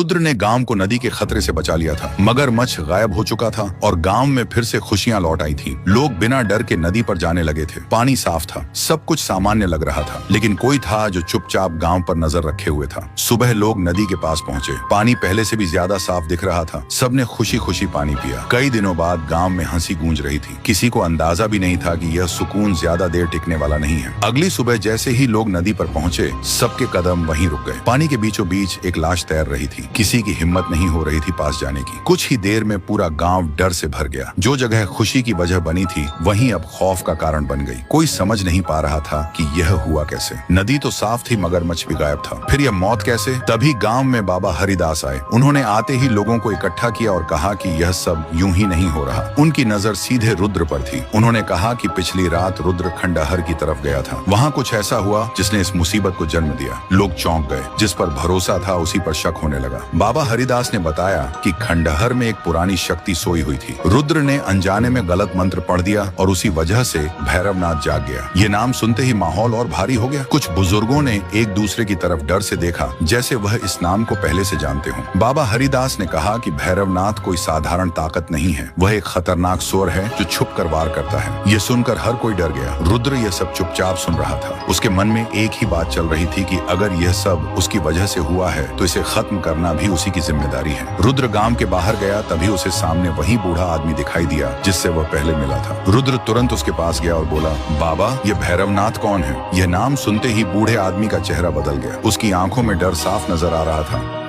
रुद्र ने गांव को नदी के खतरे से बचा लिया था। मगरमच्छ गायब हो चुका था और गांव में फिर से खुशियां लौट आई थी। लोग बिना डर के नदी पर जाने लगे थे। पानी साफ था, सब कुछ सामान्य लग रहा था, लेकिन कोई था जो चुपचाप गांव पर नजर रखे हुए था। सुबह लोग नदी के पास पहुंचे। पानी पहले से भी ज्यादा साफ दिख रहा था। सबने खुशी खुशी पानी पिया। कई दिनों बाद गांव में हंसी गूंज रही थी। किसी को अंदाजा भी नहीं था कि यह सुकून ज्यादा देर टिकने वाला नहीं है। अगली सुबह जैसे ही लोग नदी पर पहुंचे, सबके कदम वहीं रुक गए। पानी के बीचों बीच एक लाश तैर रही थी। किसी की हिम्मत नहीं हो रही थी पास जाने की। कुछ ही देर में पूरा गांव डर से भर गया। जो जगह खुशी की वजह बनी थी, वहीं अब खौफ का कारण बन गई। कोई समझ नहीं पा रहा था कि यह हुआ कैसे। नदी तो साफ थी, मगरमच्छ भी गायब था। फिर यह मौत कैसे? तभी गांव में बाबा हरिदास आए। उन्होंने आते ही लोगों को इकट्ठा किया और कहा कि यह सब यूं ही नहीं हो रहा। उनकी नजर सीधे रुद्र पर थी। उन्होंने कहा कि पिछली रात रुद्र खंडहर की तरफ गया था। वहाँ कुछ ऐसा हुआ जिसने इस मुसीबत को जन्म दिया। लोग चौंक गए। जिस पर भरोसा था उसी पर शक होने लगा। बाबा हरिदास ने बताया कि खंडहर में एक पुरानी शक्ति सोई हुई थी। रुद्र ने अनजाने में गलत मंत्र पढ़ दिया और उसी वजह से भैरवनाथ जाग गया। ये नाम सुनते ही माहौल और भारी हो गया। कुछ बुजुर्गों ने एक दूसरे की तरफ डर से देखा, जैसे वह इस नाम को पहले से जानते हों। बाबा हरिदास ने कहा कि भैरवनाथ कोई साधारण ताकत नहीं है। वह एक खतरनाक स्वर है जो छुप कर वार करता है। ये सुनकर हर कोई डर गया। रुद्र यह सब चुपचाप सुन रहा था। उसके मन में एक ही बात चल रही थी कि अगर यह सब उसकी वजह से हुआ है तो इसे खत्म करना भी उसी की जिम्मेदारी है। रुद्र गांव के बाहर गया, तभी उसे सामने वही बूढ़ा आदमी दिखाई दिया जिससे वह पहले मिला था। रुद्र तुरंत उसके पास गया और बोला, बाबा, ये भैरवनाथ कौन है? यह नाम सुनते ही बूढ़े आदमी का चेहरा बदल गया। उसकी आंखों में डर साफ नजर आ रहा था।